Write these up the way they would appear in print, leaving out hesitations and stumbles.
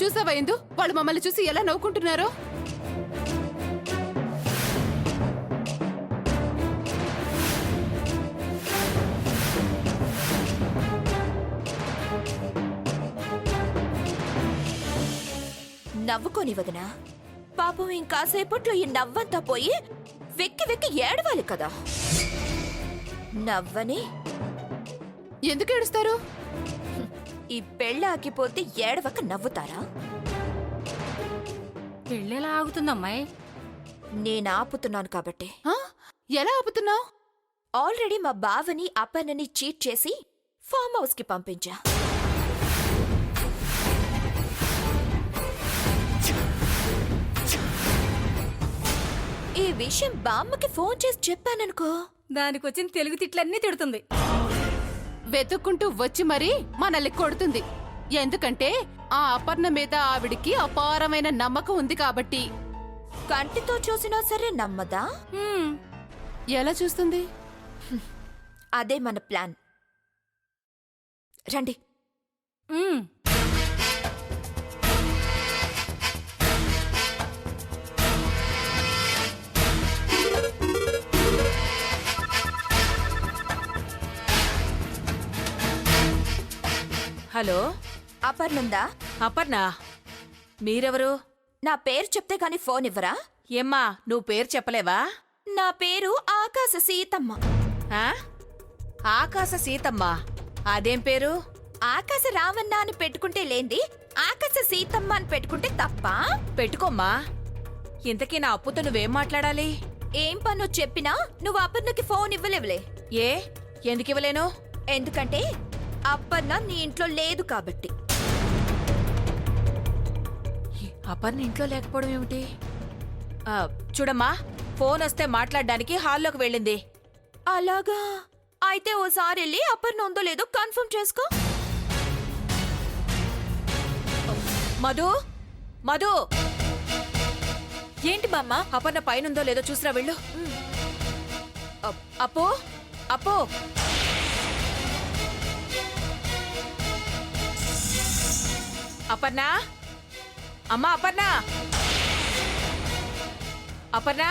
చూసావా ఇందు, వాళ్ళు మమ్మల్ని చూసి ఎలా నవ్వుకుంటున్నారో. నవ్వుకోని వదినా, పాపం ఇంకాసేపట్లో ఈ నవ్వంతా పోయి వెక్కి వెక్కి ఏడవాలి కదా. నవ్వని ఎందుకు ఏడుస్తారు? ఈ పెళ్ళ ఆగిపోతే ఏడవక నవ్వుతారా? పెళ్ళెలా ఆగుతుందమ్మాయి? నేను ఆపుతున్నాను కాబట్టి. ఆ? ఎలా ఆపుతున్నావు? ఆల్రెడీ మా బావని అపర్ణని చీట్ చేసి ఫామ్ హౌస్ కి పంపించా. ఈ విషయం బామ్మకి ఫోన్ చేసి చెప్పాననుకో, దానికొచ్చిన తెలుగు తిట్లన్నీ తిడుతుంది. వెతుక్కుంటూ వచ్చి మరీ మనల్ని కొడుతుంది. ఎందుకంటే ఆ అపర్ణ మీద ఆవిడికి అపారమైన నమ్మకం ఉంది కాబట్టి. కంటితో చూసినా సరే నమ్మదా? ఎలా చూస్తుంది? అదే మన ప్లాన్. రండి. హలో, అపర్ణందా? అపర్ణ, మీరెవరు? నా పేరు చెప్తే గాని ఫోన్ ఇవ్వరా? ఏమ్మా, నువ్వు పేరు చెప్పలేవా? నా పేరు ఆకాశ సీతమ్మ. ఆ? ఆకాశ సీతమ్మ? అదేం పేరు? ఆకాశ రావన్న అని పెట్టుకుంటే లేంది ఆకాశ సీతమ్మ అని పెట్టుకుంటే తప్ప? పెట్టుకోమ్మా. ఇంతకీ నా అప్పుతో నువ్వేం మాట్లాడాలి? ఏం పనో చెప్పినా నువ్వు అపర్ణకి ఫోన్ ఇవ్వలేవులే. ఏ, ఎందుకివ్వలేను? ఎందుకంటే అపర్ణ నీ ఇంట్లో లేదు కాబట్టి. అపర్ణ ఇంట్లో లేకపోవడం ఏమిటి? చూడమ్మా, ఫోన్ వస్తే మాట్లాడడానికి హాల్లోకి వెళ్ళింది. అలాగా? అయితే ఓసారి వెళ్ళి అపర్ణ ఉందో లేదో కన్ఫర్మ్ చేసుకో. మధు, మధు, ఏంటి బామ్మ? అపర్ణ పైనుందో లేదో చూసిరా వెళ్ళు. అప్పు, అప్పు. అపర్ణ, అమ్మా అపర్ణ, అపర్ణ.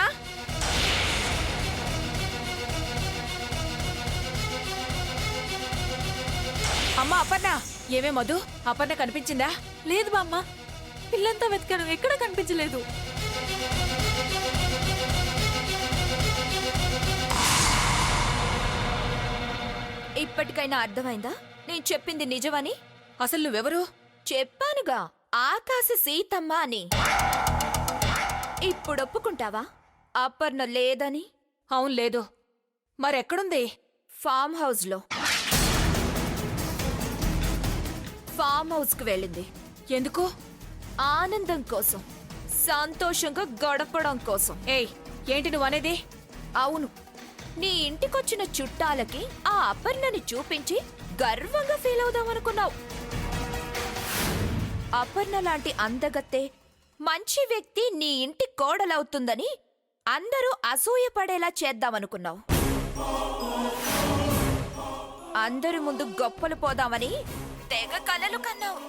అమ్మా అపర్ణ. ఏమే మధు, అపర్ణ కనిపించిందా? లేదు బామ్మ, పిల్లంతా వెతికాను, ఎక్కడా కనిపించలేదు. ఇప్పటికైనా అర్థమైందా నేను చెప్పింది నిజమని? అసలు నువ్వెవరు? చెప్పానుగా, ఆకాశ సీతమ్మ అని. ఇప్పుడు ఒప్పుకుంటావా అపర్ణ లేదని? అవును, లేదు. మరెక్కడుంది? ఫామ్ హౌస్ లో. ఫామ్ హౌస్ కు వెళ్ళింది. ఎందుకు? ఆనందం కోసం, సంతోషంగా గడపడం కోసం. ఏయ్, ఏంటి నువ్వు అనేది? అవును, నీ ఇంటికొచ్చిన చుట్టాలకి ఆ అపర్ణని చూపించి గర్వంగా ఫీల్ అవుదామనుకున్నావు. అపర్ణ లాంటి అందగత్తే, మంచి వ్యక్తి నీ ఇంటి కోడలవుతుందని అందరూ అసూయపడేలా చేద్దామనుకున్నావు. అందరి ముందు గొప్పలు పోదామని తెగ కలలు కన్నావు.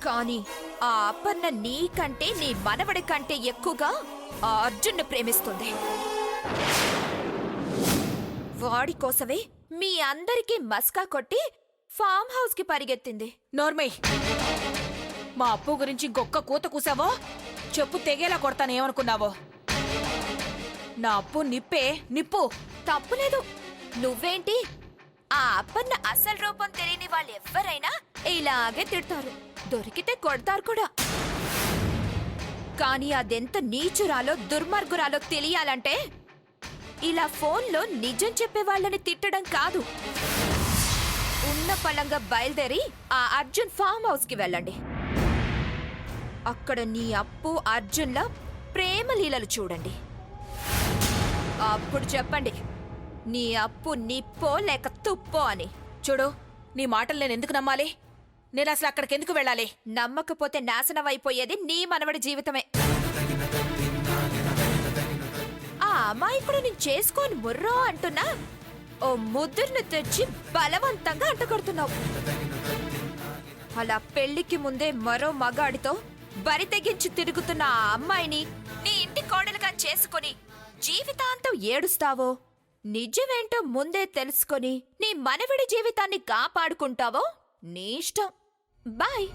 కాని ఆ అపర్ణ నీకంటే నీ మనవడి కంటే ఎక్కువగా ఆ అర్జున్ని ప్రేమిస్తుంది. వాడి కోసమే మీ అందరికీ మస్కా కొట్టి ఫామ్ హౌస్ కి పరిగెత్తింది. నోర్మై, మా అప్పు గురించి గొక్క కూత కూసావో చెప్పు తెగేలా కొడతాను. ఏమనుకున్నావో? నా అప్పు నిప్పే, నిప్పు. తప్పులేదు. నువ్వేంటి, ఆ అప్పన్న అసలు రూపం తెలియని వాళ్ళెవ్వరైనా ఇలాగే తిడతారు, దొరికితే కొడతారు కూడా. కానీ అదెంత నీచురాలో దుర్మార్గురాలో తెలియాలంటే ఇలా ఫోన్లో నిజం చెప్పే వాళ్ళని తిట్టడం కాదు. ఉన్న పలంగా బయలుదేరి ఆ అర్జున్ ఫామ్ హౌస్ కి వెళ్ళండి. అక్కడ నీ అప్పు అర్జున్ల ప్రేమ లీలలు చూడండి. అప్పుడు చెప్పండి నీ అప్పు నిప్పో లేక తుప్పో అని. చూడు, నీ మాటలు నేను ఎందుకు నమ్మాలి? నేను అసలు అక్కడికి ఎందుకు వెళ్ళాలి? నమ్మకపోతే నాశనం అయిపోయేది నీ మనవడి జీవితమే. ఆ అమాయకుడు నేను చేసుకోని ముర్రో అంటున్నా ఓ ముద్దుర్ని తెచ్చి బలవంతంగా అంటగడుతున్నావు. అలా పెళ్లికి ముందే మరో మగాడితో బరి తెగించి తిరుగుతున్న ఆ అమ్మాయిని నీ ఇంటి కోడలుగా చేసుకుని జీవితాంతం ఏడుస్తావో, నిజమేంటో ముందే తెలుసుకొని నీ మనవిడి జీవితాన్ని కాపాడుకుంటావో నీ ఇష్టం. బాయ్.